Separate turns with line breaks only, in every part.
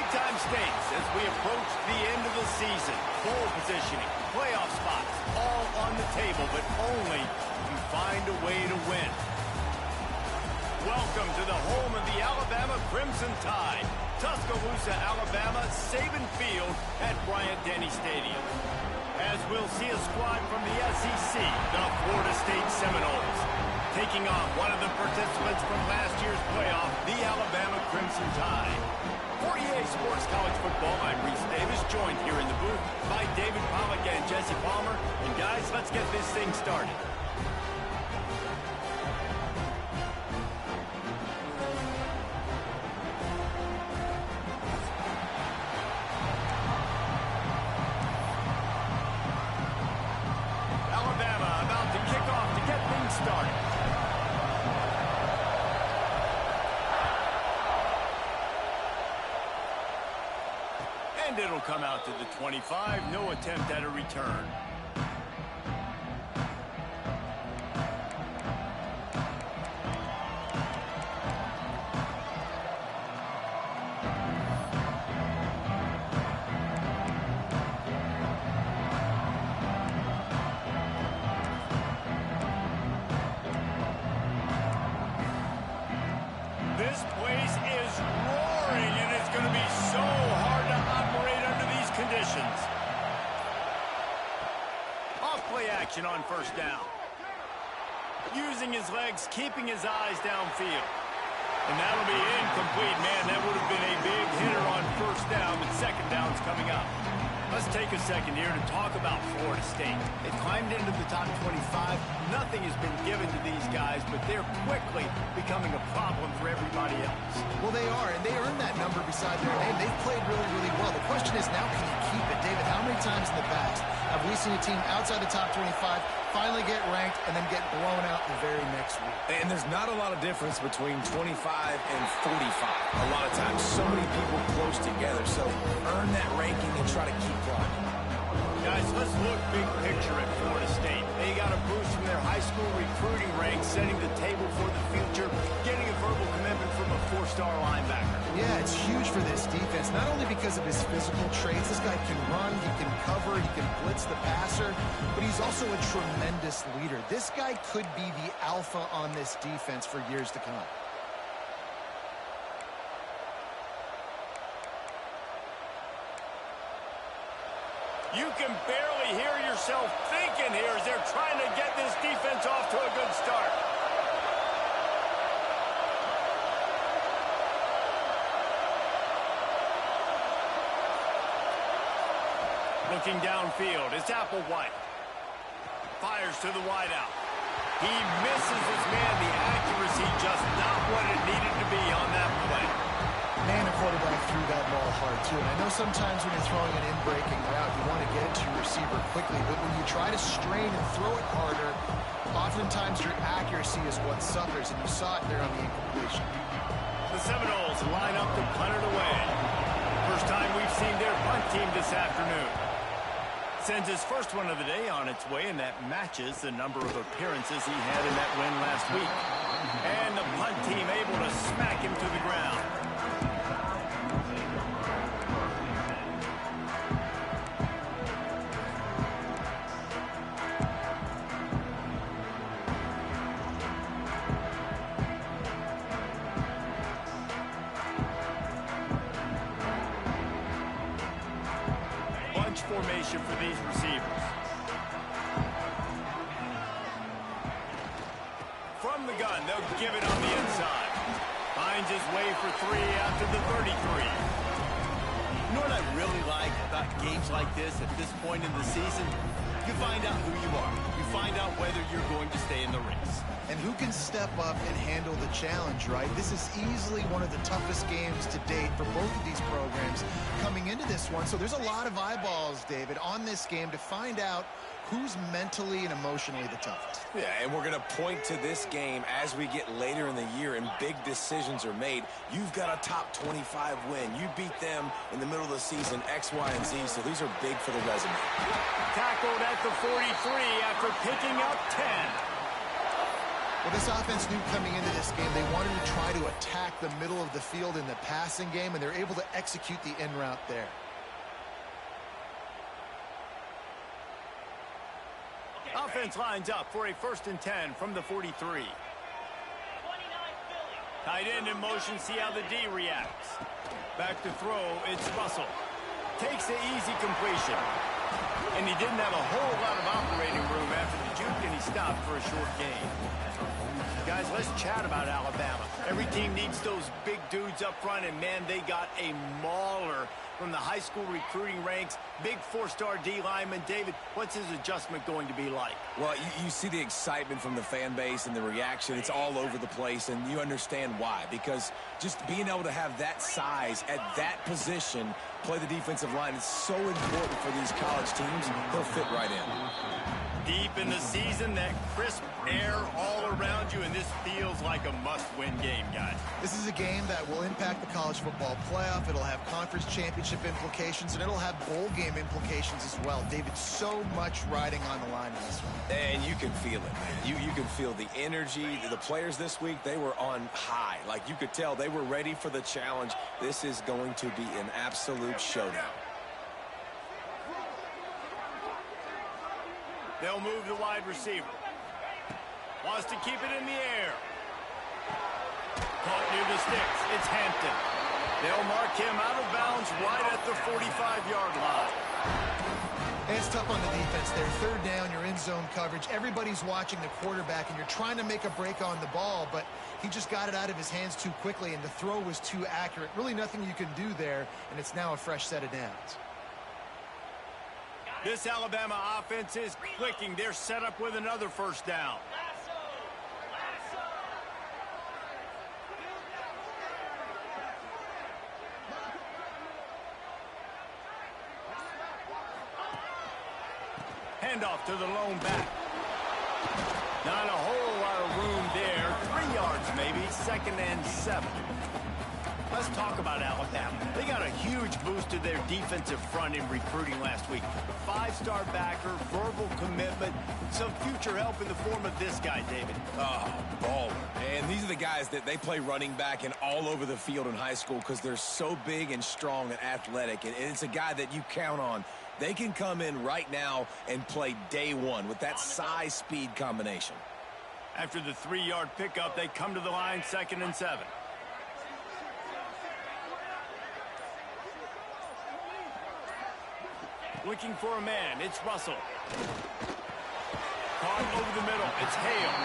Playtime states as we approach the end of the season. Bowl positioning, playoff spots, all on the table, but only if you find a way to win. Welcome to the home of the Alabama Crimson Tide. Tuscaloosa, Alabama, Saban Field at Bryant-Denny Stadium. As we'll see a squad from the SEC, the Florida State Seminoles, taking on one of the participants from last year's playoff, the Alabama Crimson Tide. For EA Sports College Football, I'm Reese Davis, joined here in the booth by David Pollack and Jesse Palmer. And guys, let's get this thing started. Alabama about to kick off to get things started. And it'll come out to the 25. No attempt at a return. This place is roaring, and it's going to be so hard to operate under these conditions. Off-play action on first down. Using his legs, keeping his eyes downfield. And that'll be incomplete. Man, that would have been a big hitter on first down, but second down's coming up. Let's take a second here to talk about Florida State. They've climbed into the top 25. Nothing has been given to these guys, but they're quickly becoming a problem for everybody else.
Well, they are, and they earned that number beside their name. They've played really, really well. The question is now, can you keep it? David, how many times in the past have we seen a team outside the top 25 finally get ranked and then get blown out the very next week?
And there's not a lot of difference between 25 and 45. A lot of times, so many people close together. So earn that ranking and try to keep climbing.
Guys, let's look big picture at Florida State. They got a boost from their high school recruiting ranks, setting the table for the future, getting a verbal commitment from a four-star linebacker.
Yeah, it's huge for this defense, not only because of his physical traits. This guy can run, he can cover, he can blitz the passer, but he's also a tremendous leader. This guy could be the alpha on this defense for years to come.
You can barely hear yourself thinking here as they're trying to get this defense off to a good start. Looking downfield, it's Applewhite. Fires to the wideout. He misses his man. The accuracy just not what it needed to be on that play.
Man, the quarterback threw that ball hard, too. And I know sometimes when you're throwing an in-breaking route, you want to get it to your receiver quickly. But when you try to strain and throw it harder, oftentimes your accuracy is what suffers. And you saw it there on the incompletion.
The Seminoles line up to punt it away. First time we've seen their punt team this afternoon. Sends his first one of the day on its way, and that matches the number of appearances he had in that win last week. And the punt team able to smack him to the ground. Formation for these receivers. From the gun, they'll give it on the inside. Finds his way for three after the 33. You know what I really like about games like this at this point in the season? You find out who you are. You find out whether you're going to stay in the race.
And who can step up and handle the challenge, right? This is easily one of the toughest games to date for both of these programs coming into this one. So there's a lot of eyeballs, David, on this game to find out who's mentally and emotionally the toughest.
Yeah, and we're going to point to this game as we get later in the year and big decisions are made. You've got a top 25 win. You beat them in the middle of the season, X, Y, and Z, so these are big for the resume.
Tackled at the 43 after picking up 10.
Well, this offense knew coming into this game they wanted to try to attack the middle of the field in the passing game, and they're able to execute the in route there.
Offense lines up for a 1st and 10 from the 43. Tight end in motion, see how the D reacts. Back to throw, it's Russell. Takes the easy completion. And he didn't have a whole lot of operating room after the juke, and he stopped for a short gain. Guys, let's chat about Alabama. Every team needs those big dudes up front, and man, they got a mauler from the high school recruiting ranks. Big 4-star D lineman. David, what's his adjustment going to be like?
Well, you see the excitement from the fan base and the reaction. It's all over the place, and you understand why. Because just being able to have that size at that position, play the defensive line, is so important for these college teams. They'll fit right in.
Deep in the season, that crisp air all around you, and this feels like a must-win game, guys.
This is a game that will impact the college football playoff. It'll have conference championship implications, and it'll have bowl game implications as well. David, so much riding on the line in this one.
And you can feel it, man. You can feel the energy. The players this week, they were on high. Like, you could tell they were ready for the challenge. This is going to be an absolute showdown.
They'll move the wide receiver. Wants to keep it in the air. Caught near the sticks. It's Hampton. They'll mark him out of bounds right at the 45-yard line.
And it's tough on the defense there. 3rd down, you're in zone coverage. Everybody's watching the quarterback, and you're trying to make a break on the ball, but he just got it out of his hands too quickly, and the throw was too accurate. Really nothing you can do there, and it's now a fresh set of downs.
This Alabama offense is clicking. They're set up with another 1st down. Handoff to the lone back. Not a whole lot of room there. 3 yards maybe. 2nd and 7. Let's talk about Alabama. They got a huge boost to their defensive front in recruiting last week. 5-star backer, verbal commitment, some future help in the form of this guy, David.
Oh, baller. And these are the guys that they play running back and all over the field in high school because they're so big and strong and athletic. And it's a guy that you count on. They can come in right now and play day one with that size-speed combination.
After the 3-yard pickup, they come to the line, 2nd and 7. Looking for a man. It's Russell. Caught over the middle. It's Hale.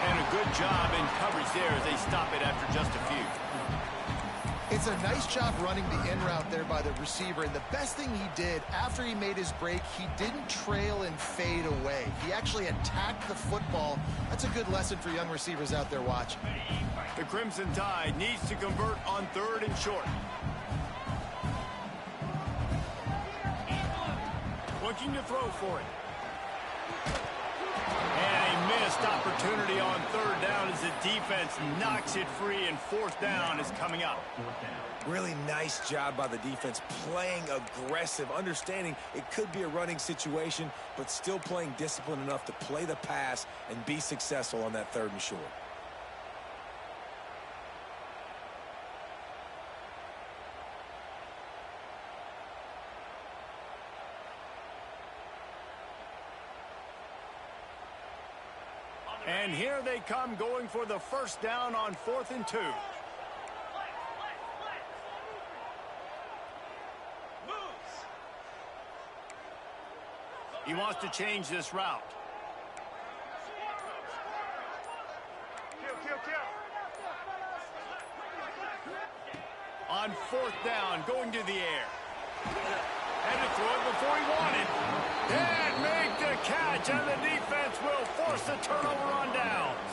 And a good job in coverage there as they stop it after just a few.
It's a nice job running the in route there by the receiver, and the best thing he did after he made his break, he didn't trail and fade away. He actually attacked the football. That's a good lesson for young receivers out there watching.
The Crimson Tide needs to convert on 3rd and short. Looking to throw for it. And a missed opportunity on 3rd down as the defense knocks it free, and 4th down is coming up.
Really nice job by the defense, playing aggressive, understanding it could be a running situation, but still playing disciplined enough to play the pass and be successful on that 3rd and short.
And here they come, going for the 1st down on 4th and 2. He wants to change this route. On 4th down, going to the air. Had to throw it before he wanted. And make the catch, and the defense will force the turnover on downs.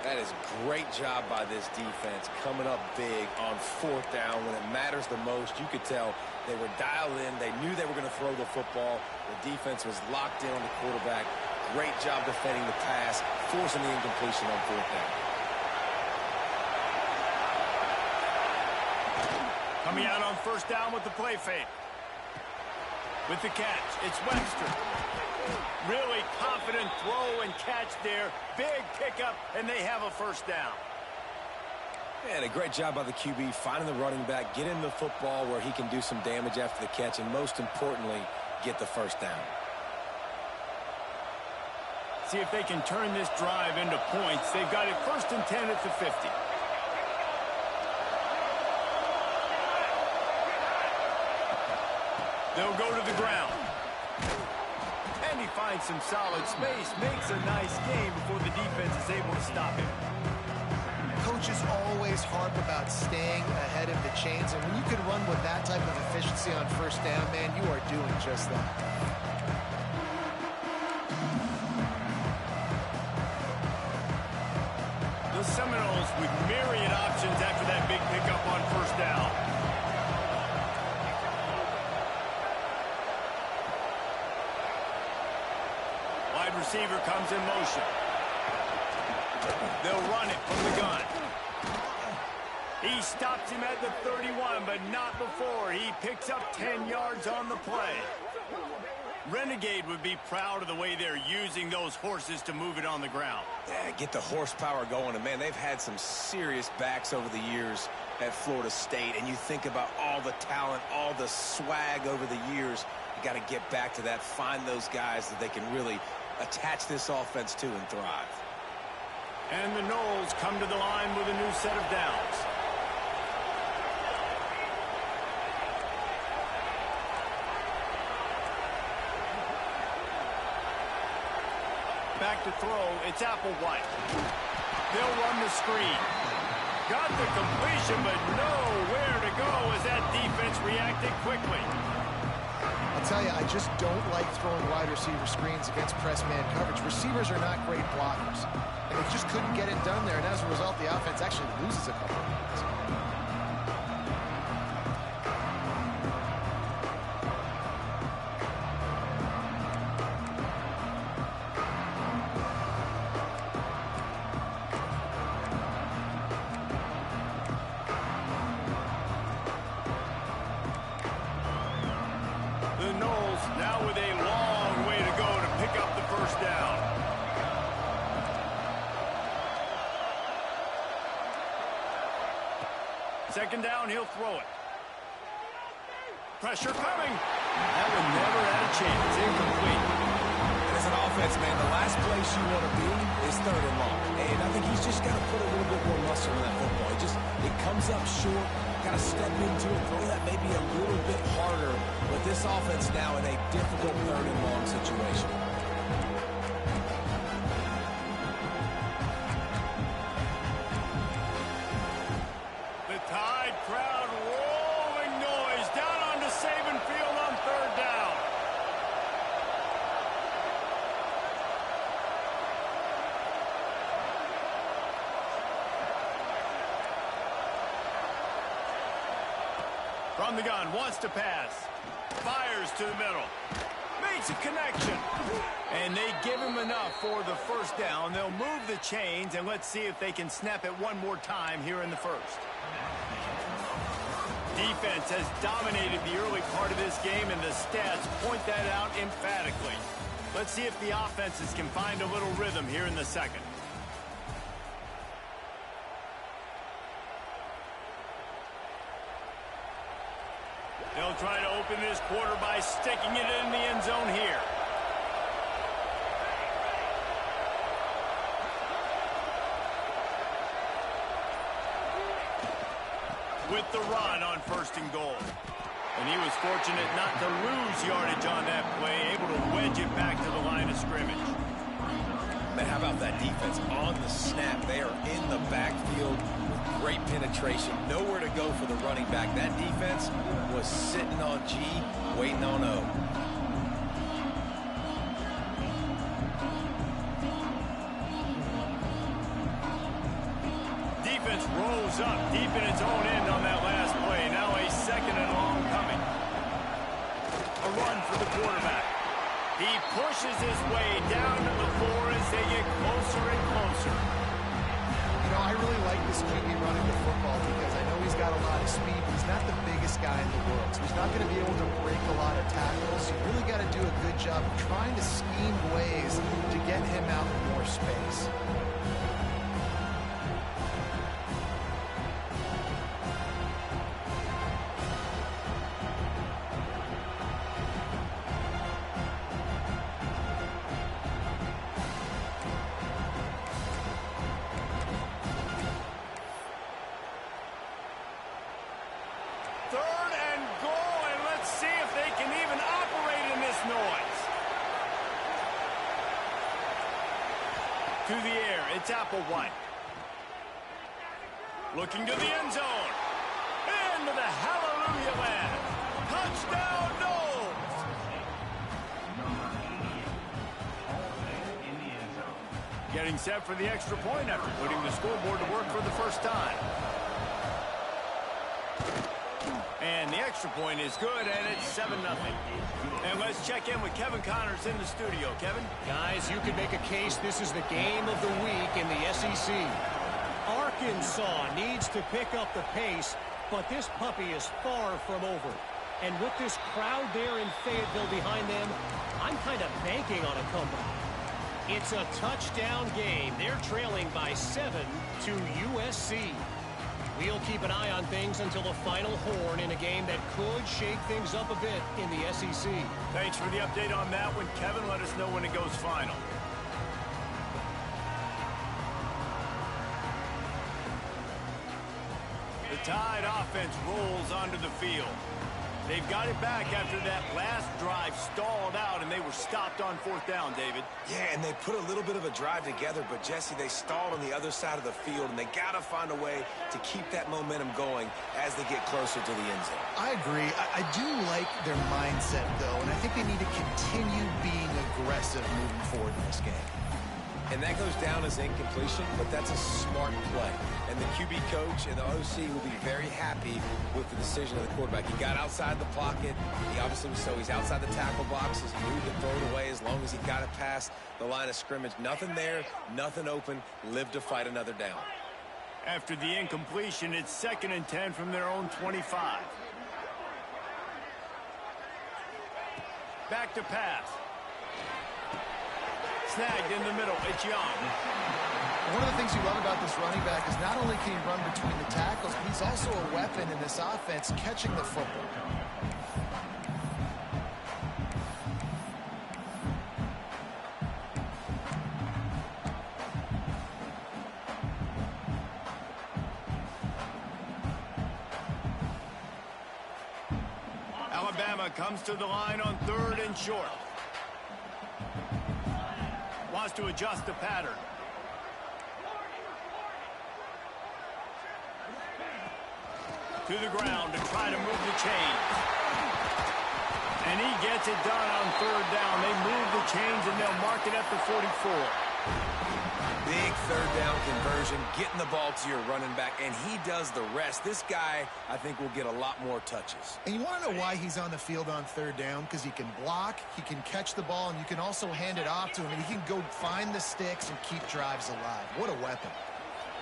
That is a great job by this defense, coming up big on 4th down when it matters the most. You could tell they were dialed in. They knew they were going to throw the football. The defense was locked in on the quarterback. Great job defending the pass, forcing the incompletion on 4th down.
Coming out on 1st down with the play fake. With the catch, it's Webster. Really confident throw and catch there. Big pickup, and they have a first down.
And a great job by the QB finding the running back, get him the football where he can do some damage after the catch, and most importantly, get the first down.
See if they can turn this drive into points. They've got it 1st and 10 at the 50. They'll go to the ground. And he finds some solid space, makes a nice game before the defense is able to stop him.
Coaches always harp about staying ahead of the chains, and when you can run with that type of efficiency on first down, man, you are doing just that.
The Seminoles with myriad options after that big pickup on first down. Wide receiver comes in motion. They'll run it from the gun. He stops him at the 31, but not before. He picks up 10 yards on the play. Renegade would be proud of the way they're using those horses to move it on the ground.
Yeah, get the horsepower going. And, man, they've had some serious backs over the years at Florida State. And you think about all the talent, all the swag over the years. You got to get back to that, find those guys that they can really attach this offense to and thrive.
And the Noles come to the line with a new set of downs. Back to throw, it's Applewhite. They'll run the screen. Got the completion, but nowhere to go as that defense reacted quickly.
I'll tell you, I just don't like throwing wide receiver screens against press man coverage. Receivers are not great blockers, and they just couldn't get it done there, and as a result, the offense actually loses a couple of yards.
The Noles now with a long way to go to pick up the first down. Second down, he'll throw it. Pressure coming. That one never had a chance. Incomplete.
And as an offense, man, the last place you want to be is 3rd and long. And I think he's just got to put a little bit more muscle in that football. It comes up short. Got to step into it, throw that maybe a little bit harder with this offense now in a difficult 3rd and long situation.
The Tide crowd rolling noise down onto Saban Field on 3rd down. From the gun, wants to pass. Fires to the middle. Makes a connection. And they give him enough for the first down. They'll move the chains, and let's see if they can snap it one more time here in the first. Defense has dominated the early part of this game, and the stats point that out emphatically. Let's see if the offenses can find a little rhythm here in the second. They'll try to open this quarter by sticking it in the end zone here. With the run on 1st and goal. And he was fortunate not to lose yardage on that play, able to wedge it back to the line of scrimmage.
Man, how about that defense on the snap? They are in the backfield with great penetration. Nowhere to go for the running back. That defense was sitting on G, waiting on O.
Defense rolls up deep in its own end on that last play. Now a 2nd and long coming. A run for the quarterback. He pushes his way down to the floor as they get closer and closer.
You know, I really like this QB running the football because I know he's got a lot of speed, but he's not the biggest guy in the world. So he's He's not going to be able to break a lot of tackles. You really got to do a good job of trying to scheme ways to get him out in more space.
Third and goal, and let's see if they can even operate in this noise. To the air, it's Applewhite. Looking to the end zone. Into the hallelujah land. Touchdown, Knowles! Getting set for the extra point after putting the scoreboard to work for the first time. And the extra point is good, and it's 7-0. And let's check in with Kevin Connors in the studio. Kevin?
Guys, you could make a case this is the game of the week in the SEC. Arkansas needs to pick up the pace, but this puppy is far from over. And with this crowd there in Fayetteville behind them, I'm kind of banking on a comeback. It's a touchdown game. They're trailing by 7 to USC. We'll keep an eye on things until the final horn in a game that could shake things up a bit in the SEC.
Thanks for the update on that one, Kevin. Let us know when it goes final. The Tide offense rolls onto the field. They've got it back after that last drive stalled out, and they were stopped on fourth down, David.
Yeah, and they put a little bit of a drive together, but, Jesse, they stalled on the other side of the field, and they got to find a way to keep that momentum going as they get closer to the end zone.
I agree. I do like their mindset, though, and I think they need to continue being aggressive moving forward in this game.
And that goes down as incompletion, but that's a smart play. And the QB coach and the OC will be very happy with the decision of the quarterback. He got outside the pocket. He obviously was so he's outside the tackle boxes. He knew he could throw it away as long as he got it past the line of scrimmage. Nothing there, nothing open. Live to fight another down.
After the incompletion, it's 2nd and 10 from their own 25. Back to pass. Snagged in the middle. It's Young.
One of the things you love about this running back is not only can he run between the tackles, but he's also a weapon in this offense catching the football.
Alabama comes to the line on 3rd and short. Wants to adjust the pattern. To the ground to try to move the chains. And he gets it done on 3rd down. They move the chains, and they'll mark it at the 44.
Big 3rd down conversion, getting the ball to your running back, and he does the rest. This guy, I think, will get a lot more touches.
And you want to know why he's on the field on 3rd down? Because he can block, he can catch the ball, and you can also hand it off to him, and he can go find the sticks and keep drives alive. What a weapon.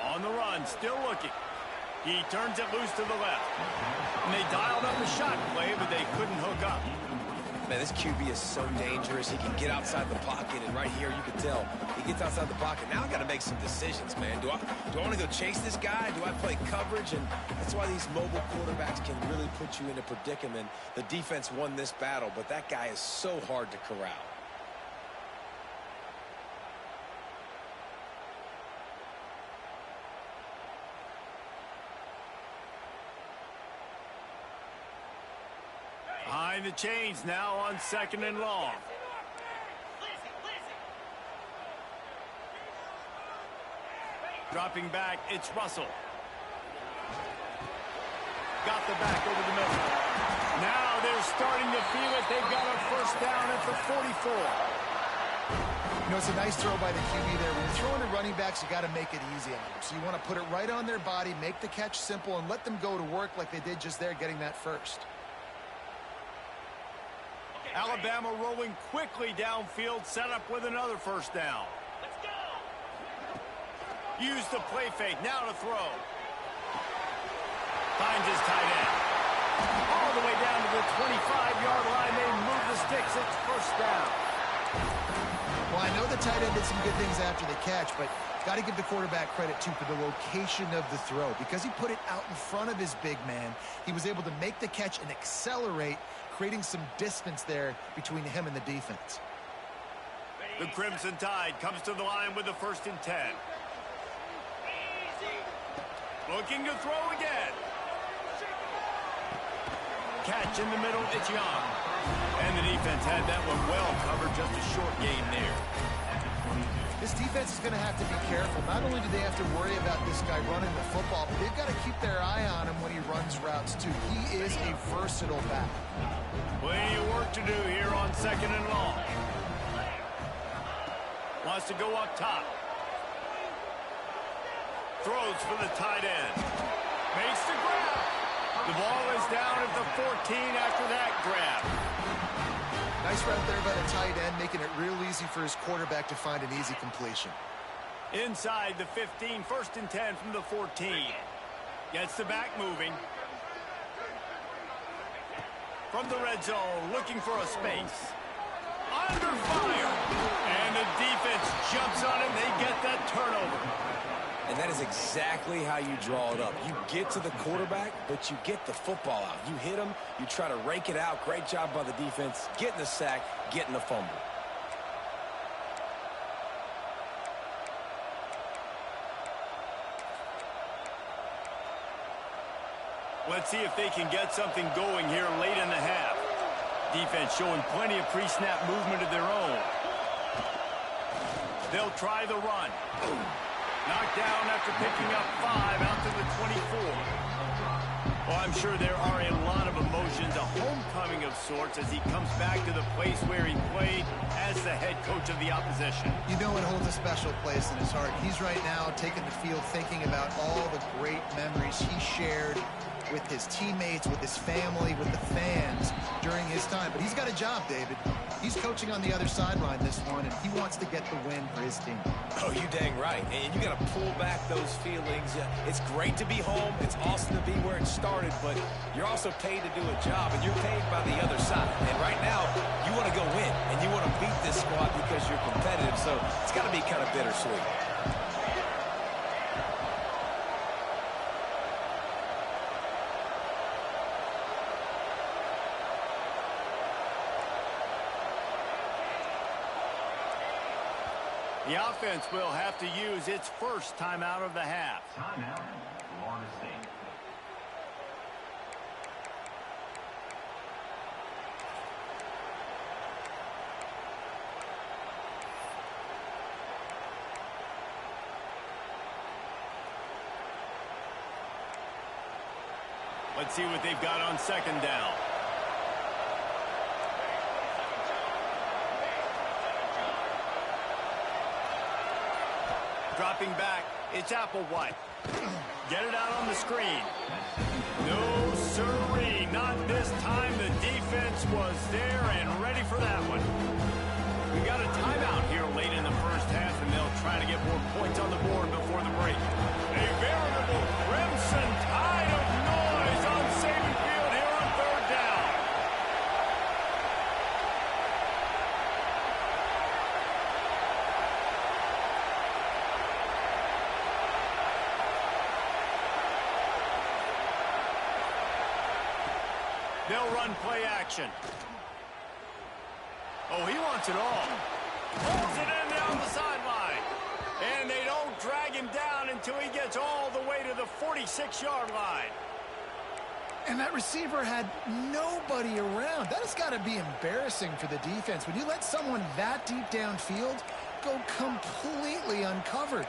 On the run, still looking. He turns it loose to the left. And they dialed up a shot play, but they couldn't hook up.
Man, this QB is so dangerous. He can get outside the pocket, and right here you can tell he gets outside the pocket. Now I got to make some decisions, man. Do I want to go chase this guy? Do I play coverage? And that's why these mobile quarterbacks can really put you in a predicament. The defense won this battle, but that guy is so hard to corral.
Behind the chains now on 2nd and long. Dropping back, it's Russell. Got the back over the middle. Now they're starting to feel it. They've got a 1st down at the 44.
You know, it's a nice throw by the QB there. When you're throwing to running backs, you got to make it easy on them. So you want to put it right on their body, make the catch simple, and let them go to work like they did just there, getting that first.
Alabama rolling quickly downfield, set up with another 1st down. Let's go. Use the play fake, now to throw. Finds his tight end. All the way down to the
end did some good things after the catch, but got to give the quarterback credit, too, for the location of the throw. Because he put it out in front of his big man, he was able to make the catch and accelerate, creating some distance there between him and the defense.
The Crimson Tide comes to the line with the 1st and 10. Looking to throw again. Catch in the middle, it's Young. And the defense had that one well covered, just a short gain there.
This defense is going to have to be careful. Not only do they have to worry about this guy running the football, but they've got to keep their eye on him when he runs routes, too. He is a versatile back.
Plenty of work to do here on 2nd and long. Wants to go up top. Throws for the tight end. Makes the grab. The ball is down at the 14 after that grab.
Nice route there by the tight end, making it real easy for his quarterback to find an easy completion.
Inside the 15, 1st and 10 from the 14. Gets the back moving. From the red zone, looking for a space. Under fire. And the defense jumps on him. They get that turnover.
And that is exactly how you draw it up. You get to the quarterback, but you get the football out. You hit him, you try to rake it out. Great job by the defense, getting the sack, getting the fumble.
Let's see if they can get something going here late in the half. Defense showing plenty of pre-snap movement of their own. They'll try the run. Knocked down after picking up 5 out to the 24. Well, I'm sure there are a lot of emotions, a homecoming of sorts as he comes back to the place where he played as the head coach of the opposition.
You know it holds a special place in his heart. He's right now taking the field thinking about all the great memories he shared with his teammates, with his family, with the fans during his time. But he's got a job, David. He's coaching on the other sideline this one, and he wants to get the win for his team.
Oh, you dang right. And you got to pull back those feelings. It's great to be home. It's awesome to be where it started, but you're also paid to do a job, and you're paid by the other side. And right now, you want to go win, and you want to beat this squad because you're competitive, so it's got to be kind of bittersweet.
The offense will have to use its first timeout of the half.
Timeout, Florida State.
Let's see what they've got on 2nd down. Dropping back, it's Applewhite. Get it out on the screen. No sirree, not this time. The defense was there and ready for that one. We got a timeout here late in the first half, and they'll try to get more points on the board before the break. A veritable crimson tide of noise on Saban Field here on 3rd down. They'll run play action. Oh, he wants it all. Pulls it in down the sideline. And they don't drag him down until he gets all the way to the 46-yard line.
And that receiver had nobody around. That has got to be embarrassing for the defense. When you let someone that deep downfield go completely uncovered.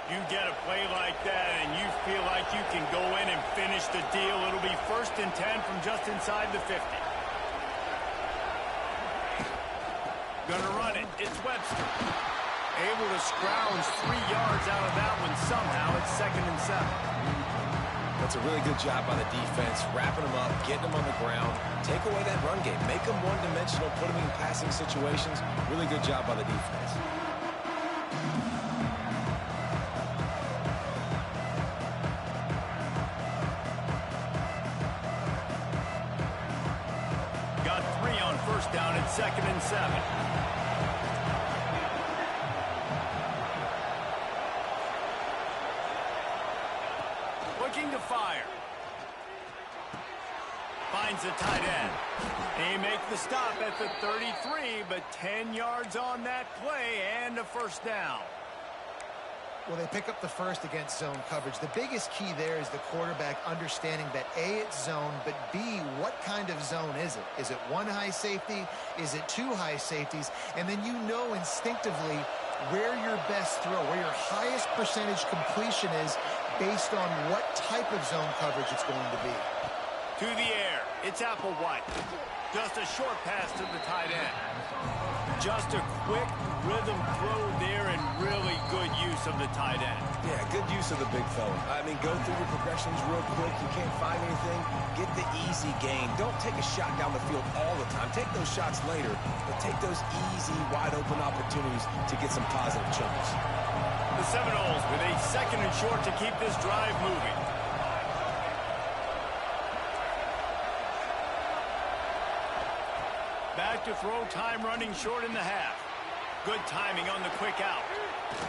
You get a play like that and you feel like you can go in and finish the deal. It'll be 1st and 10 from just inside the 50. Gonna run it. It's Webster. Able to scrounge 3 yards out of that one somehow. It's 2nd and 7.
That's a really good job by the defense, wrapping them up, getting them on the ground. Take away that run game. Make them one-dimensional, put them in passing situations. Really good job by the defense.
2nd and 7. Looking to fire. Finds the tight end. They make the stop at the 33, but 10 yards on that play and a first down.
Well, they pick up the first against zone coverage. The biggest key there is the quarterback understanding that A, it's zone, but B, what kind of zone is it? Is it one high safety? Is it two high safeties? And then you know instinctively where your best throw, where your highest percentage completion is based on what type of zone coverage it's going to be.
To the air, it's Applewhite. Just a short pass to the tight end. Just a quick rhythm throw there and really good use of the tight end.
Yeah, good use of the big fella. I mean, go through your progressions real quick. You can't find anything. Get the easy gain. Don't take a shot down the field all the time. Take those shots later, but take those easy, wide-open opportunities to get some positive chunks.
The Seminoles with a 2nd and short to keep this drive moving. Back to throw, time running short in the half. Good timing on the quick out.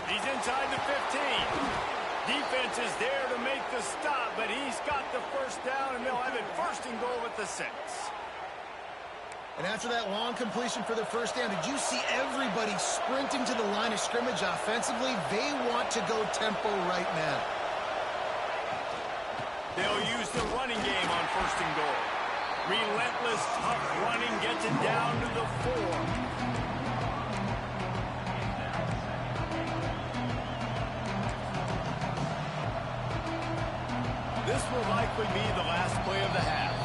He's inside the 15. Defense is there to make the stop, but he's got the first down, and they'll have it 1st and goal at the 6.
And after that long completion for the first down, did you see everybody sprinting to the line of scrimmage offensively? They want to go tempo right now.
They'll use the running game on 1st and goal. Relentless, tough running gets it down to the 4. This will likely be the last play of the half.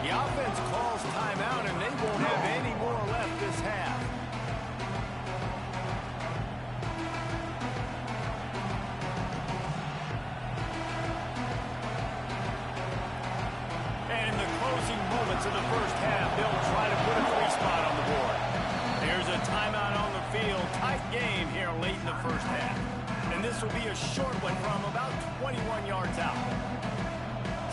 The offense calls timeout, and they won't have any more left this half. And in the closing moments of the first half, they'll try to put a 3-spot on the board. There's a timeout on the field. Tight game here late in the first half. And this will be a short one from about 21 yards out.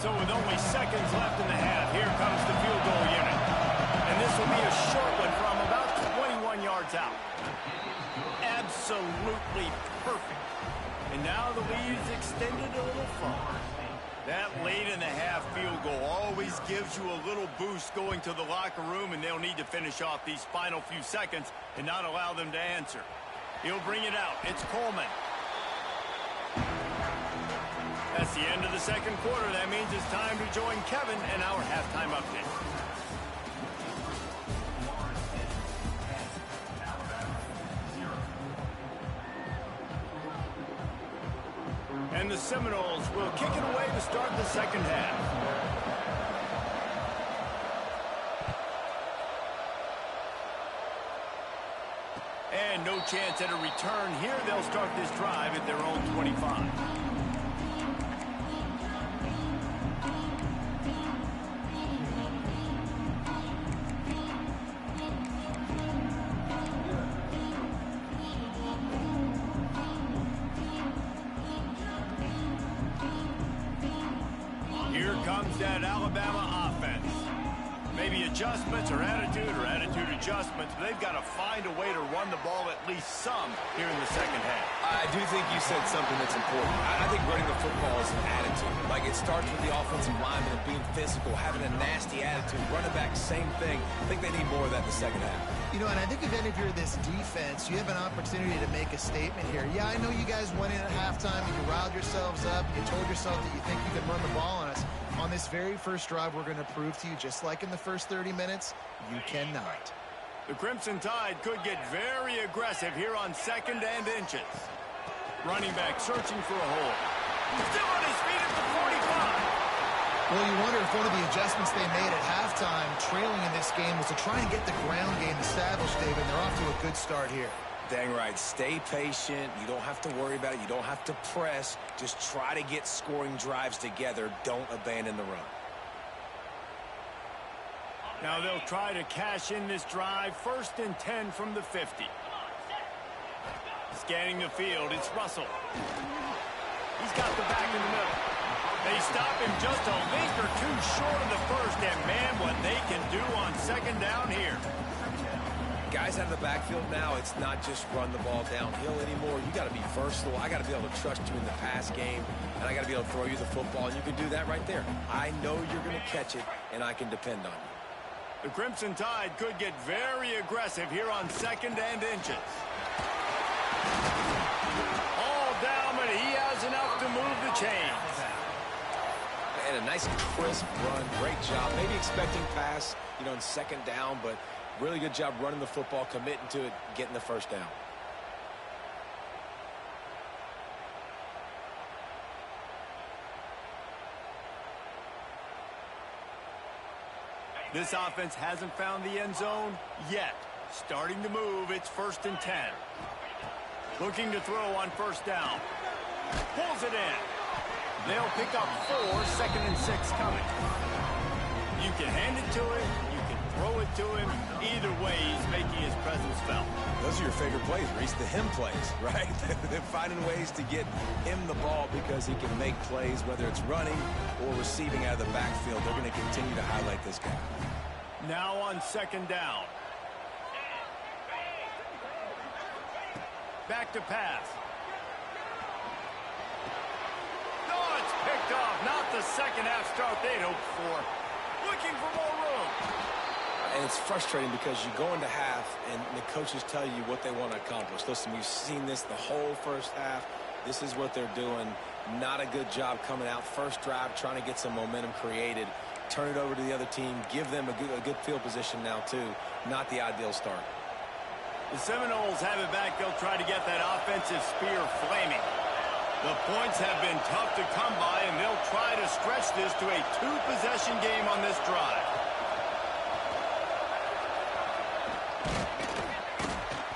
So with only seconds left in the half, here comes the field goal unit. And this will be a short one from about 21 yards out. Absolutely perfect. And now the lead is extended a little further. That late in the half field goal always gives you a little boost going to the locker room, and they'll need to finish off these final few seconds and not allow them to answer. He'll bring it out. It's Coleman. That's the end of the 2nd quarter. That means it's time to join Kevin and our halftime update. And the Seminoles will kick it away to start the 2nd half. And no chance at a return here. They'll start this drive at their own 25. Here comes that Alabama offense. Maybe adjustments or attitude adjustments, but they've got to find a way to run the ball at least some here in the 2nd half.
I do think you said something that's important. I think running the football is an attitude. Like, it starts with the offensive lineman and being physical, having a nasty attitude. Running back, same thing. I think they need more of that in the 2nd half.
You know, and I think if you're this defense, you have an opportunity to make a statement here. Yeah, I know you guys went in at halftime and you riled yourselves up. You told yourself that you think you can run the ball on us. On this very first drive, we're going to prove to you, just like in the first 30 minutes, you cannot.
The Crimson Tide could get very aggressive here on 2nd and inches. Running back searching for a hole. Still on his feet at the 45.
Well, you wonder if one of the adjustments they made at halftime, trailing in this game, was to try and get the ground game established, David. They're off to a good start here.
Dang right. Stay patient. You don't have to worry about it. You don't have to press. Just try to get scoring drives together. Don't abandon the run.
Now they'll try to cash in this drive. 1st and 10 from the 50. Scanning the field, it's Russell. He's got the back in the middle. They stop him just a link or two short of the first, and man, what they can do on 2nd down here.
Guys out of the backfield now, it's not just run the ball downhill anymore. You got to be versatile. I got to be able to trust you in the pass game, and I got to be able to throw you the football, and you can do that right there. I know you're going to catch it, and I can depend on you.
The Crimson Tide could get very aggressive here on 2nd and inches. All down, but he has enough to move the chains.
And a nice crisp run. Great job. Maybe expecting pass, in 2nd down, but really good job running the football, committing to it, getting the 1st down.
This offense hasn't found the end zone yet. Starting to move, it's 1st and 10. Looking to throw on 1st down. Pulls it in. They'll pick up 4, 2nd and 6 coming. You can hand it to him, you can throw it to him. Either way, he's making his presence felt.
Those are your favorite plays, Reese, the him plays, right? They're finding ways to get him the ball because he can make plays, whether it's running or receiving out of the backfield. They're going to continue to highlight this guy.
Now on 2nd down. Back to pass. Oh, it's picked off. Not the second half start they'd hoped for. Looking for more room.
And it's frustrating because you go into half and the coaches tell you what they want to accomplish. Listen, we've seen this the whole 1st half. This is what they're doing. Not a good job coming out. 1st drive, trying to get some momentum created. Turn it over to the other team. Give them a good field position now, too. Not the ideal start.
The Seminoles have it back. They'll try to get that offensive spear flaming. The points have been tough to come by, and they'll try to stretch this to a 2-possession game on this drive.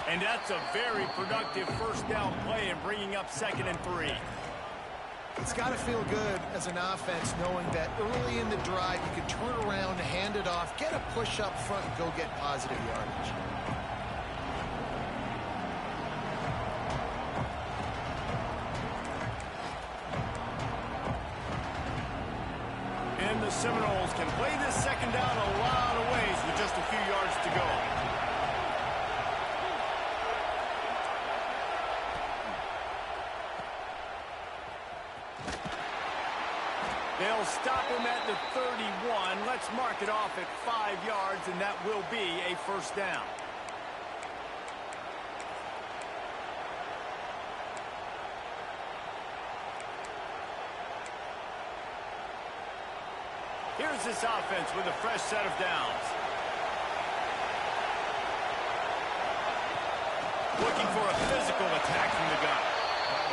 And that's a very productive 1st down play and bringing up 2nd and 3.
It's got to feel good as an offense knowing that early in the drive you can turn around, hand it off, get a push up front, and go get positive yardage.
And the Seminoles can play this 2nd down a lot of ways with just a few yards to go. They'll stop him at the 31. Let's mark it off at 5 yards, and that will be a 1st down. Here's this offense with a fresh set of downs. Looking for a physical attack from the gun.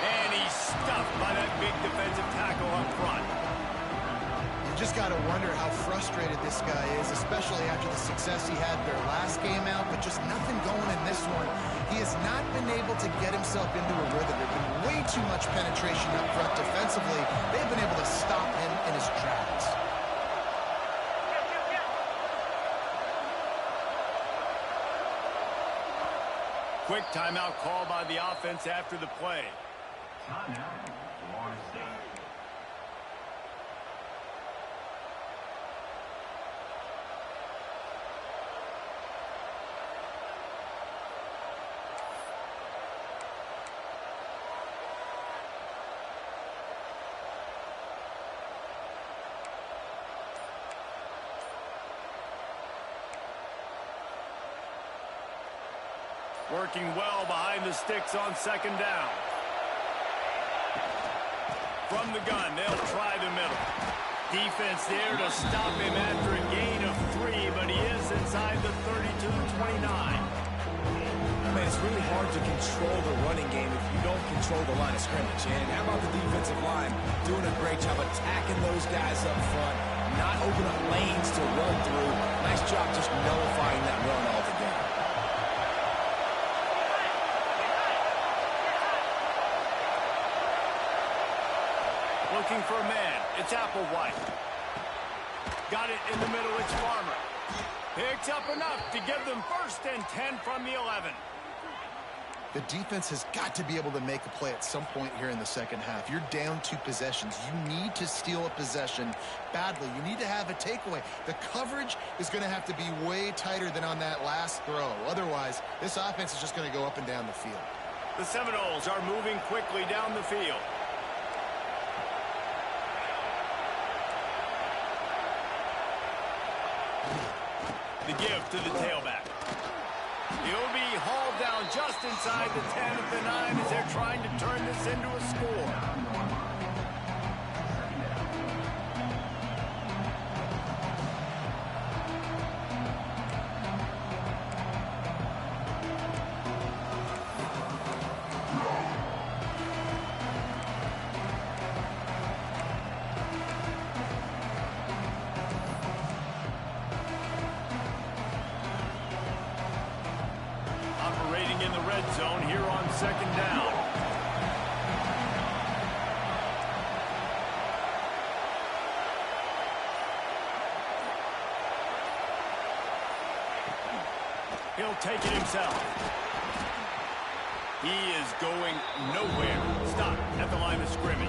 And he's stuffed by that big defensive tackle up front.
You just got to wonder how frustrated this guy is, especially after the success he had their last game out, but just nothing going in this one. He has not been able to get himself into a rhythm. There's been way too much penetration up front defensively. They've been able to stop him in his tracks.
Quick timeout call by the offense after the play.
Timeout, Florida State.
Working well behind the sticks on 2nd down. From the gun, they'll try the middle. Defense there to stop him after a gain of 3, but he is inside the 32-29.
Man, it's really hard to control the running game if you don't control the line of scrimmage. And how about the defensive line doing a great job attacking those guys up front, not open up lanes to run through. Nice job just nullifying that run altogether.
Looking for a man. It's Applewhite. Got it in the middle. It's Farmer. Picks up enough to give them 1st and 10 from the 11.
The defense has got to be able to make a play at some point here in the second half. You're down 2 possessions. You need to steal a possession badly. You need to have a takeaway. The coverage is going to have to be way tighter than on that last throw. Otherwise, this offense is just going to go up and down the field.
The Seminoles are moving quickly down the field. The give to the tailback. He'll be hauled down just inside the 10 at the 9 as they're trying to turn this into a score. Operating in the red zone here on second down. He'll take it himself. He is going nowhere. Stop at the line of scrimmage.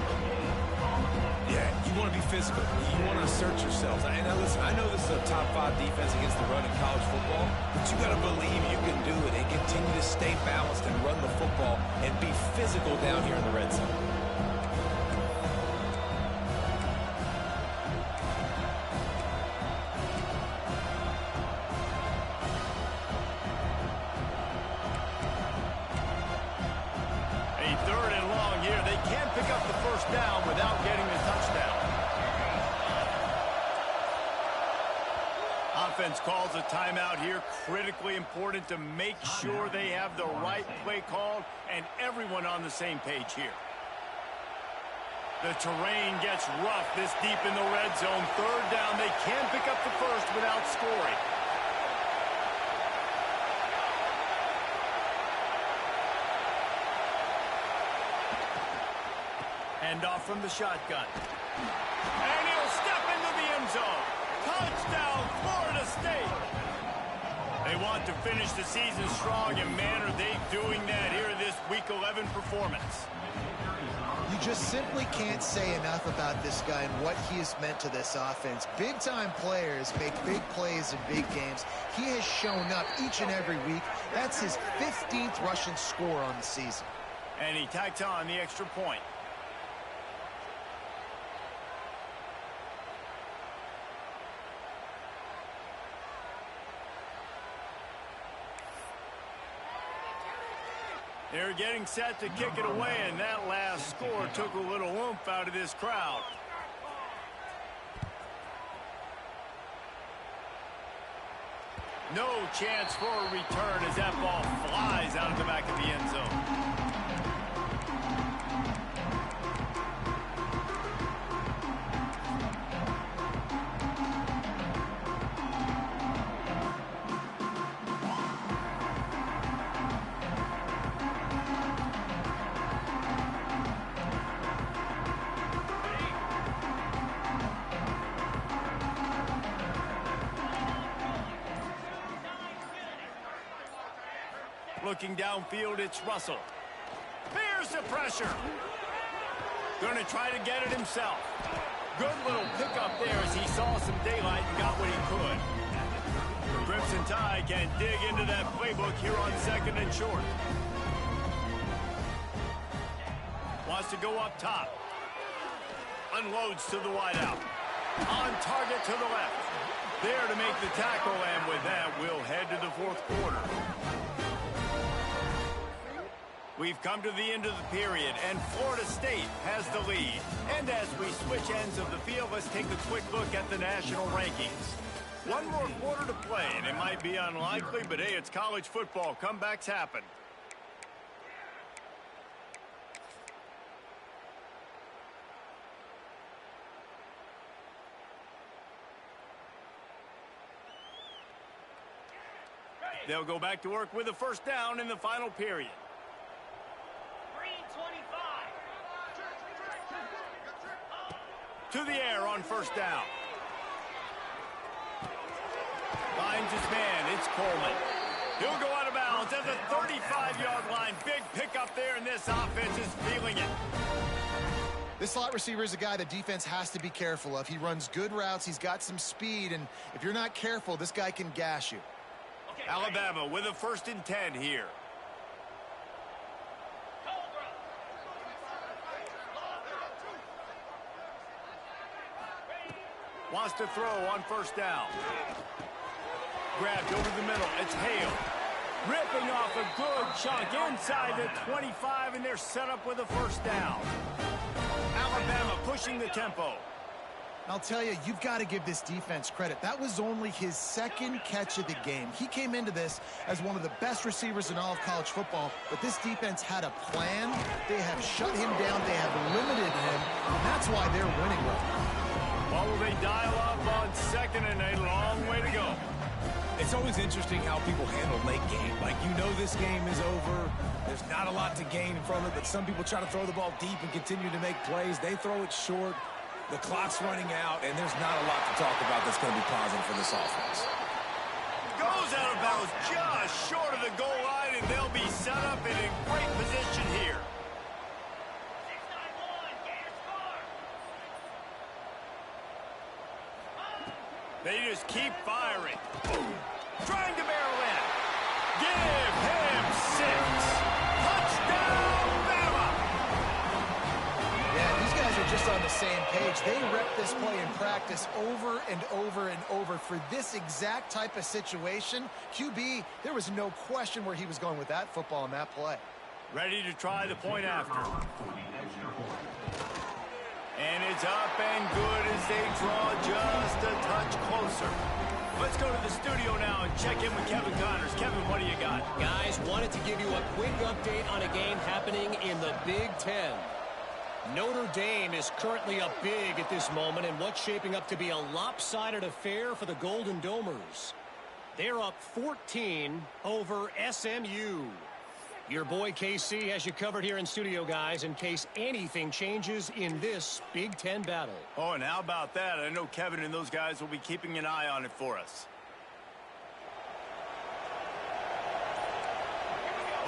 Yeah, you want to be physical. You want to assert yourselves. And now listen, I know this is a top 5 defense against the run in college football, but you got to believe you can do it and continue to stay balanced and run the football and be physical down here in the red zone.
A 3rd and long here. They can't pick up the first down without getting the touchdown. Offense calls a timeout here. Critically important to make sure they have the right play called and everyone on the same page here. The terrain gets rough this deep in the red zone. 3rd down. They can't pick up the first without scoring. Handoff from the shotgun. And he'll step into the end zone. Touchdown, Florida State. They want to finish the season strong, and man, are they doing that here in this Week 11 performance.
You just simply can't say enough about this guy and what he has meant to this offense. Big-time players make big plays in big games. He has shown up each and every week. That's his 15th rushing score on the season.
And he tacks on the extra point. They're getting set to kick it away, and that last score took a little oomph out of this crowd. No chance for a return as that ball flies out of the back of the end zone. Looking downfield, it's Russell. Here's the pressure. Going to try to get it himself. Good little pickup there as he saw some daylight and got what he could. The Crimson Tide can dig into that playbook here on 2nd and short. Wants to go up top. Unloads to the wideout. On target to the left. There to make the tackle, and with that, we'll head to the 4th quarter. We've come to the end of the period, and Florida State has the lead. And as we switch ends of the field, let's take a quick look at the national rankings. One more quarter to play, and it might be unlikely, but hey, it's college football. Comebacks happen. They'll go back to work with a first down in the final period. To the air on first down. Finds his man. It's Coleman. He'll go out of bounds at the 35-yard line. Big pickup there, and this offense is feeling it.
This slot receiver is a guy the defense has to be careful of. He runs good routes. He's got some speed, and if you're not careful, this guy can gash you.
Alabama with a 1st and 10 here. Wants to throw on 1st down. Grabbed over the middle. It's Hale. Ripping off a good chunk inside the 25, and they're set up with a 1st down. Alabama pushing the tempo.
I'll tell you, you've got to give this defense credit. That was only his 2nd catch of the game. He came into this as one of the best receivers in all of college football, but this defense had a plan. They have shut him down. They have limited him, and that's why they're winning right now.
Well, will they dial up on 2nd and a long way to go?
It's always interesting how people handle late game. Like, you know this game is over. There's not a lot to gain from it, but some people try to throw the ball deep and continue to make plays. They throw it short. The clock's running out, and there's not a lot to talk about that's going to be positive for this offense.
Goes out of bounds just short of the goal line, and they'll be set up and in great position here. They just keep firing. Trying to barrel in. Give him 6. Touchdown, Bama!
Yeah, these guys are just on the same page. They rep this play in practice over and over and over for this exact type of situation. QB, there was no question where he was going with that football and that play.
Ready to try the point after. And it's up and good as they draw just a touch closer. Let's go to the studio now and check in with Kevin Connors. Kevin, what do you got?
Guys, wanted to give you a quick update on a game happening in the Big Ten. Notre Dame is currently up big at this moment in what's shaping up to be a lopsided affair for the Golden Domers. They're up 14 over SMU. Your boy KC has you covered here in studio, guys, in case anything changes in this Big Ten battle.
Oh, and how about that? I know Kevin and those guys will be keeping an eye on it for us.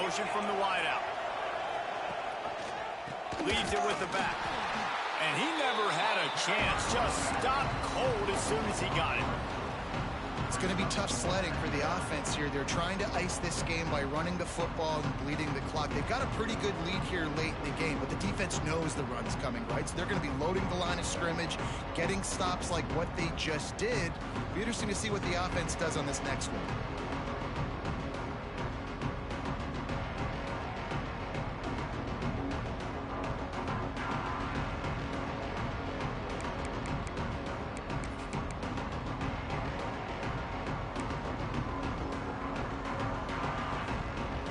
Motion from the wideout. Leaves it with the back. And he never had a chance. Just stopped cold as soon as he got it.
It's going to be tough sledding for the offense here. They're trying to ice this game by running the football and bleeding the clock. They've got a pretty good lead here late in the game, but the defense knows the run's coming, right? So they're going to be loading the line of scrimmage, getting stops like what they just did. It'll be interesting to see what the offense does on this next one.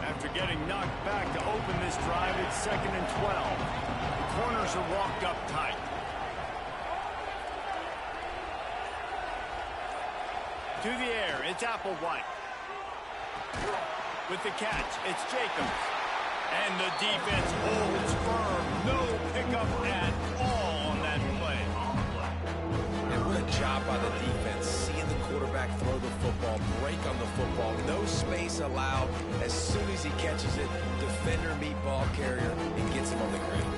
After getting knocked back to open this drive, it's 2nd and 12. The corners are walked up tight. To the air, it's Applewhite. With the catch, it's Jacobs. And the defense holds firm. No pickup at all on that play.
And what a job by the defense, seeing the quarterback throw the football, break on the football, no space allowed. As soon as he catches it, defender meet ball carrier and gets him on the ground.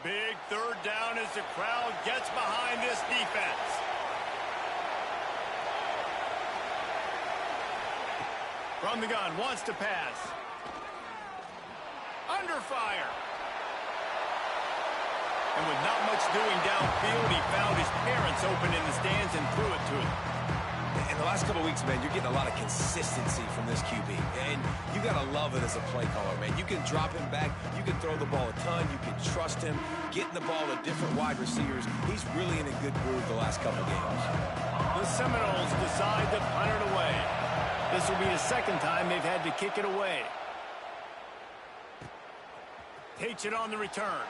Big 3rd down as the crowd gets behind this defense. From the gun, wants to pass. Under fire. And with not much doing downfield, he found his parents open in the stands and threw it to him.
In the last couple of weeks, man, you're getting a lot of consistency from this QB. And you got to love it as a play caller, man. You can drop him back. You can throw the ball a ton. You can trust him. Getting the ball to different wide receivers. He's really in a good groove the last couple of games.
The Seminoles decide to punt it away. This will be the 2nd time they've had to kick it away. Takes it on the return.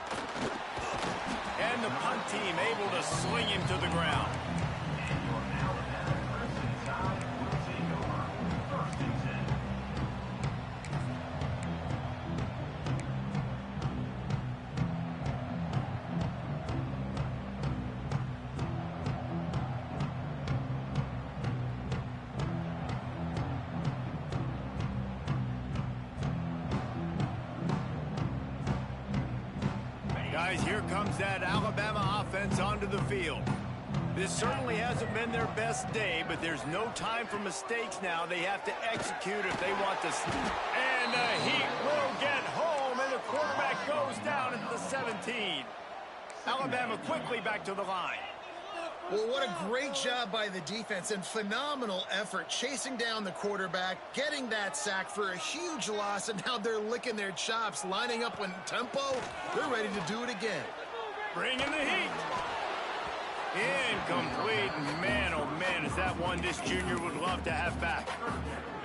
And the punt team able to sling him to the ground. Guys, here comes that Alabama offense onto the field. This certainly hasn't been their best day, but there's no time for mistakes now. They have to execute if they want to. And the Heat will get home, and the quarterback goes down at the 17. Alabama quickly back to the line.
Well, what a great job by the defense and phenomenal effort chasing down the quarterback, getting that sack for a huge loss, and now they're licking their chops, lining up in tempo. They're ready to do it again.
Bring in the heat. Incomplete. Man, oh man, is that one this junior would love to have back.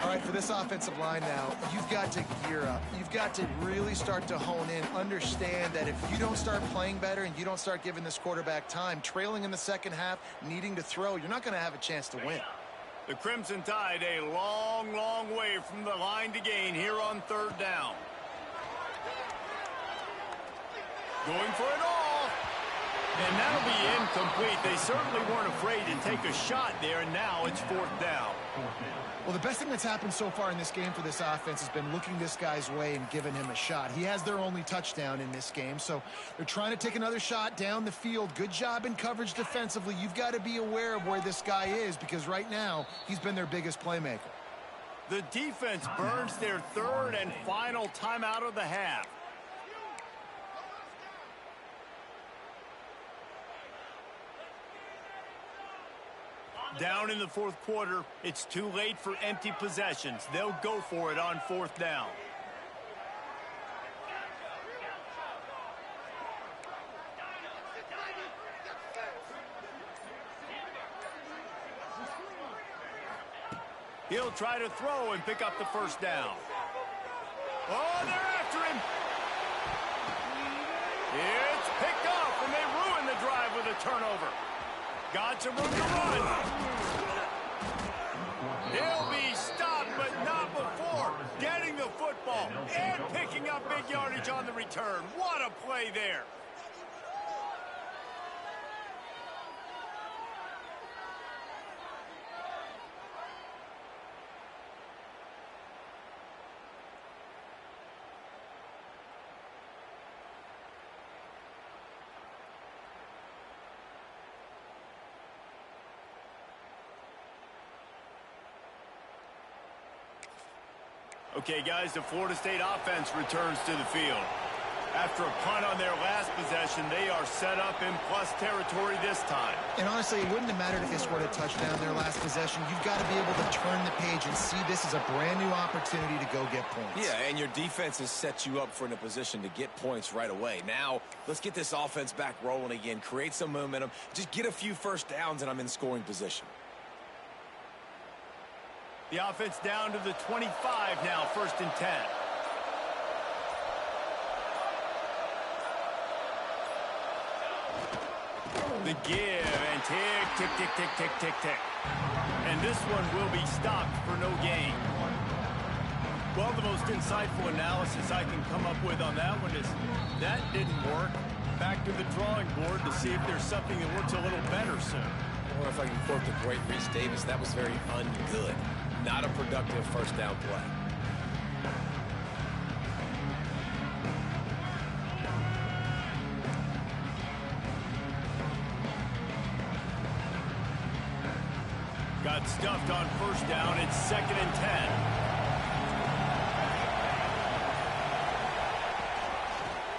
All right, for this offensive line now, you've got to gear up. You've got to really start to hone in, understand that if you don't start playing better and you don't start giving this quarterback time, trailing in the second half, needing to throw, you're not going to have a chance to win.
The Crimson Tide a long, long way from the line to gain here on third down. Going for it all. And that'll be incomplete. They certainly weren't afraid to take a shot there, and now it's fourth down.
Well, the best thing that's happened so far in this game for this offense has been looking this guy's way and giving him a shot. He has their only touchdown in this game, so they're trying to take another shot down the field. Good job in coverage defensively. You've got to be aware of where this guy is because right now he's been their biggest playmaker.
The defense burns their third and final timeout of the half. Down in the fourth quarter, it's too late for empty possessions. They'll go for it on fourth down. He'll try to throw and pick up the first down. Oh, they're after him. It's picked off, and they ruin the drive with a turnover. Got some room to run. He'll be stopped, but not before getting the football and picking up big yardage on the return. What a play there. Okay, guys, the Florida State offense returns to the field. After a punt on their last possession, they are set up in plus territory this time.
And honestly, it wouldn't have mattered if they scored a touchdown their last possession. You've got to be able to turn the page and see this as a brand new opportunity to go get points.
Yeah, and your defense has set you up for in a position to get points right away. Now, let's get this offense back rolling again, create some momentum, just get a few first downs, and I'm in scoring position.
The offense down to the 25 now, 1st and 10. The give and tick, tick, tick, tick, tick, tick, tick. And this one will be stopped for no gain. Well, the most insightful analysis I can come up with on that one is that didn't work. Back to the drawing board to see if there's something that works a little better soon.
Or if I can quote the great Reese Davis, that was very ungood. Not a productive first down play.
Got stuffed on first down. It's 2nd and 10.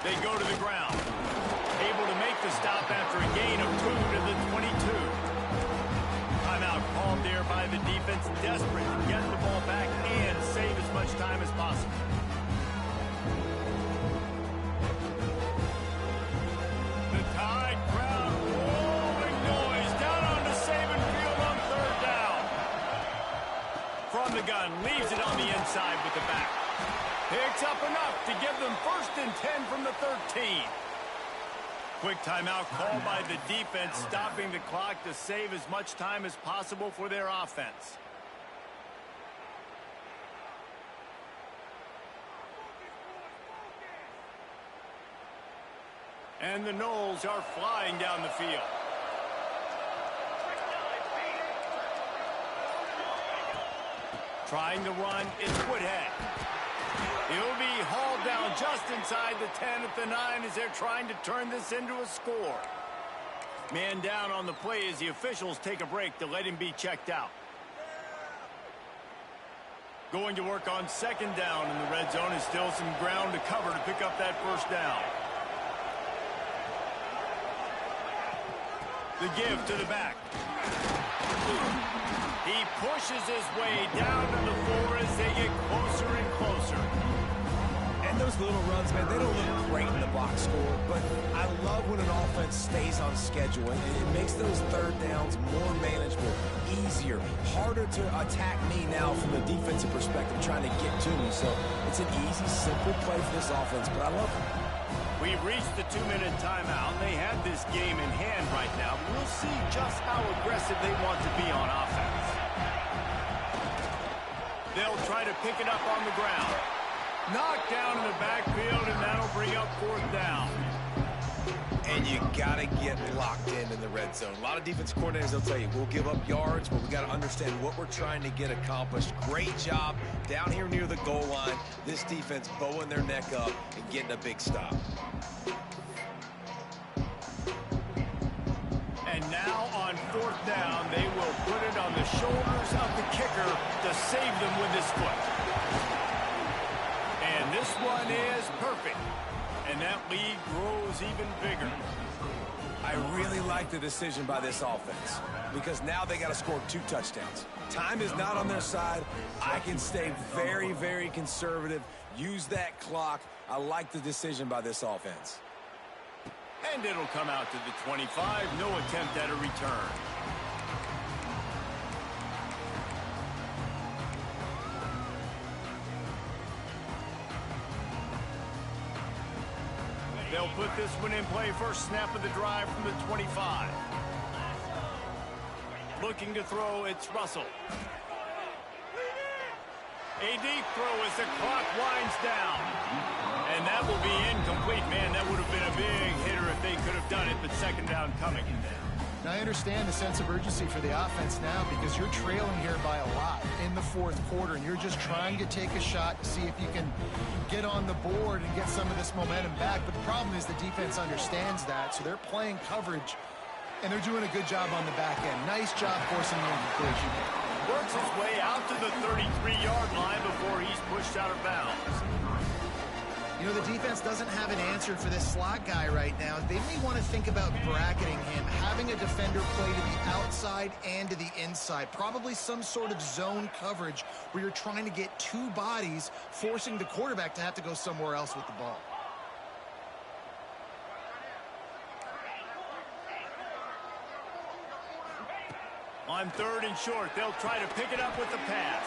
They go to the ground. Able to make the stop after a gain of 2 to the 22. Timeout called there by the defense, desperate to get the ball back and save as much time as possible. The Tide crowd rolling noise down onto Saban Field on 3rd down. From the gun, leaves it on the inside with the back. Picks up enough to give them 1st and 10 from the 13. Quick timeout called by the defense, stopping the clock to save as much time as possible for their offense. And the Noles are flying down the field. Trying to run, it's Woodhead. He'll be hauled down just inside the 10 at the 9 as they're trying to turn this into a score. Man down on the play as the officials take a break to let him be checked out. Going to work on second down in the red zone is still some ground to cover to pick up that first down. The give to the back. He pushes his way down to the floor as they get closer and closer.
And those little runs, man, they don't look great in the box score, but I love when an offense stays on schedule, and it makes those third downs more manageable, easier, harder to attack me now from a defensive perspective trying to get to me. So it's an easy, simple play for this offense, but I love it.
We've reached the 2-minute timeout. They have this game in hand right now. We'll see just how aggressive they want to be on offense. They'll try to pick it up on the ground. Knocked down in the backfield, and that'll bring up fourth down.
And you got to get locked in the red zone. A lot of defense coordinators, they'll tell you, we'll give up yards, but we got to understand what we're trying to get accomplished. Great job down here near the goal line. This defense bowing their neck up and getting a big stop.
And now on fourth down, they will put it on the shoulders of the kicker to save them with his foot. And this one is perfect. And that lead grows even bigger.
I really like the decision by this offense because now they got to score 2 touchdowns. Time is not on their side. I can stay very, very conservative, use that clock. I like the decision by this offense.
And it'll come out to the 25. No attempt at a return. They'll put this one in play. First snap of the drive from the 25. Looking to throw, it's Russell. A deep throw as the clock winds down. And that will be incomplete. Man, that would have been a big hitter if they could have done it, but second down coming.
Now, I understand the sense of urgency for the offense now because you're trailing here by a lot in the fourth quarter, and you're just trying to take a shot to see if you can get on the board and get some of this momentum back. But the problem is the defense understands that, so they're playing coverage, and they're doing a good job on the back end. Nice job forcing the incompletion.
Works his way out to the 33-yard line before he's pushed out of bounds.
You know, the defense doesn't have an answer for this slot guy right now. They may want to think about bracketing him, having a defender play to the outside and to the inside. Probably some sort of zone coverage where you're trying to get 2 bodies, forcing the quarterback to have to go somewhere else with the ball.
On third and short, they'll try to pick it up with the pass.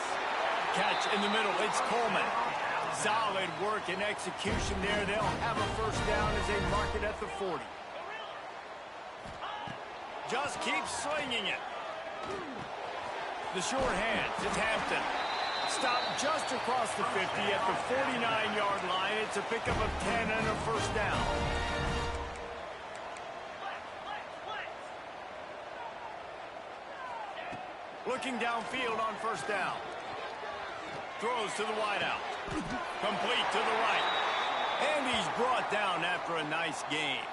Catch in the middle, it's Coleman. Solid work and execution there. They'll have a first down as they mark it at the 40. Just keeps slinging it. The short hands, it's Hampton. Stopped just across the 50 at the 49-yard line. It's a pickup of 10 and a first down. Looking downfield on first down. Throws to the wideout. Complete to the right. And he's brought down after a nice game.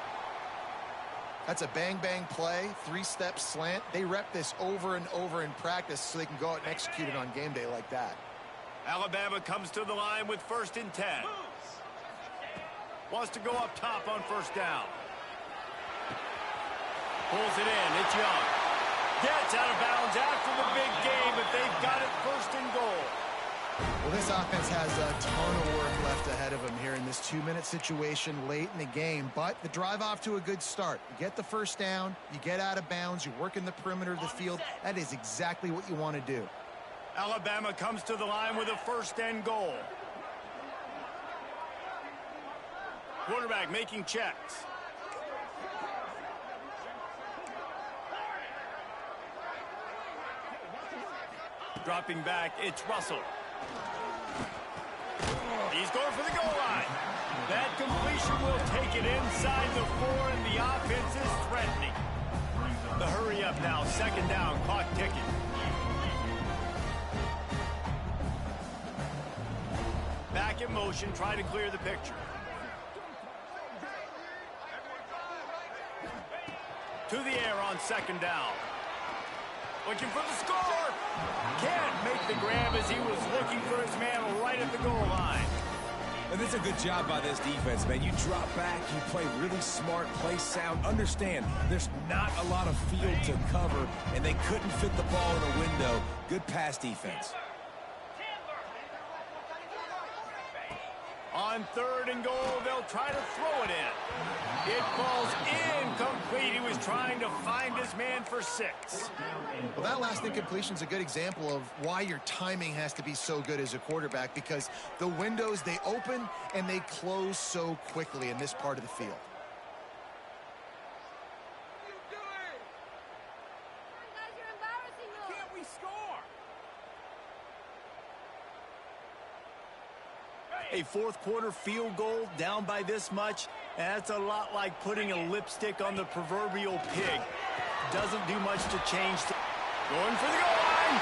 That's a bang-bang play, 3-step slant. They rep this over and over in practice so they can go out and execute it on game day like that.
Alabama comes to the line with first and 10. Wants to go up top on first down. Pulls it in. It's Young. Gets out of bounds after the big game, but they've got it first and goal.
Well, this offense has a ton of work left ahead of them here in this 2-minute situation late in the game, but the drive off to a good start. You get the first down, you get out of bounds, you work in the perimeter of the field. That is exactly what you want to do.
Alabama comes to the line with a first and goal. Quarterback making checks. Dropping back, it's Russell. He's going for the goal line. That completion will take it inside the 4, and the offense is threatening. The hurry up now, second down, clock ticking. Back back in motion, try to clear the picture. To the air on second down. Looking for the score. Can't make the grab as he was looking for his man right at the goal line.
And that's a good job by this defense, man. You drop back, you play really smart, play sound. Understand, there's not a lot of field to cover, and they couldn't fit the ball in a window. Good pass defense.
On third and goal, they'll try to throw it in. It falls incomplete. He was trying to find his man for 6.
Well, that last incompletion is a good example of why your timing has to be so good as a quarterback, because the windows, they open and they close so quickly in this part of the field.
Can't we score? A fourth quarter field goal down by this much, that's a lot like putting a lipstick on the proverbial pig. Doesn't do much to change. Going for the goal line,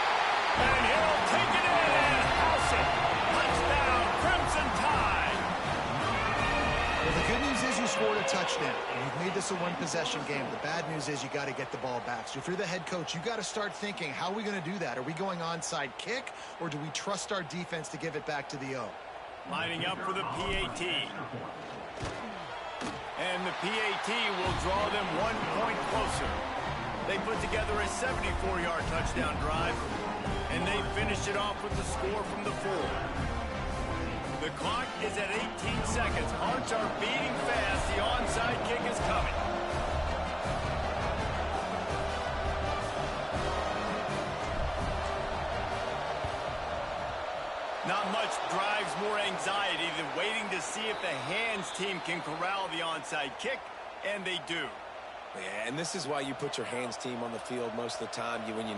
and he'll take it in and house it. Touchdown, Crimson Tide.
Well, the good news is you scored a touchdown, and you've made this a one-possession game. The bad news is you got to get the ball back. So if you're the head coach, you got to start thinking, how are we going to do that? Are we going onside kick, or do we trust our defense to give it back to the O?
Lining up for the PAT. And the PAT will draw them 1 point closer. They put together a 74-yard touchdown drive, and they finished it off with the score from the 4. The clock is at 18 seconds. Hearts are beating fast. The onside kick is coming. Not much drives more anxiety than waiting to see if the hands team can corral the onside kick, and they do.
Yeah, and this is why you put your hands team on the field most of the time when you